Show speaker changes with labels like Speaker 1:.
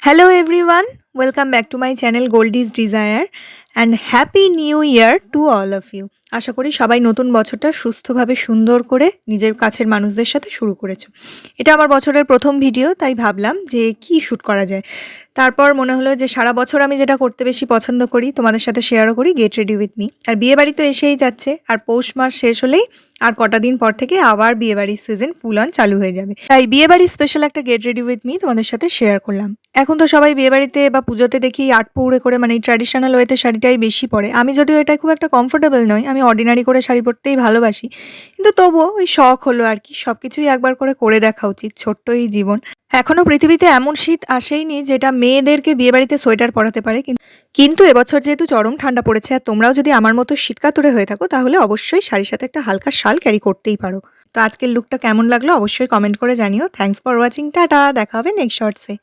Speaker 1: Hello everyone, welcome back to my channel Goldie's Desire and happy new year to all of you. আশা করি সবাই নতুন বছরটা সুস্থভাবে সুন্দর করে নিজের কাছের মানুষদের সাথে শুরু করেছো। এটা আমার বছরের প্রথম ভিডিও, তাই ভাবলাম যে কি শ্যুট করা যায়। তারপর মনে হলো যে সারা বছর আমি যেটা করতে বেশি পছন্দ করি তোমাদের সাথে শেয়ারও করি, গেট রেডি উইথ মি। আর বিয়েবাড়ি তো এসেই যাচ্ছে, আর পৌষ মাস শেষ হলেই আর কটা দিন পর থেকে আবার বিয়েবাড়ির সিজন ফুল অন চালু হয়ে যাবে। তাই বিয়েবাড়ির স্পেশাল একটা গেট রেডি উইথ মি তোমাদের সাথে শেয়ার করলাম। এখন তো সবাই বিয়েবাড়িতে বা পুজোতে দেখি আট পৌড়ে করে, মানে ট্র্যাডিশনাল ওয়েতে শাড়িটাই বেশি পরে। আমি যদিও এটা খুব একটা কমফোর্টেবল নই, আমি অর্ডিনারি করে শাড়ি পরতেই ভালোবাসি, কিন্তু তবুও ওই শখ হলো আর কি, সব কিছুই একবার করে দেখা উচিত, ছোট্ট এই জীবন। এখনো পৃথিবীতে এমন শীত আসেইনি যেটা মেয়েদেরকে বিয়েবাড়িতে সোয়েটার পরাতে পারে, কিন্তু এবছর যেহেতু চরম ঠান্ডা পড়েছে আর তোমরাও যদি আমার মতো শীতকাতুরে হয়ে থাকো, তাহলে অবশ্যই শাড়ির সাথে একটা হালকা শাল ক্যারি করতেই পারো। তো আজকের লুকটা কেমন লাগলো অবশ্যই কমেন্ট করে জানিও। থ্যাঙ্কস ফর ওয়াচিং, টাটা, দেখা হবে নেক্সট শর্টসে।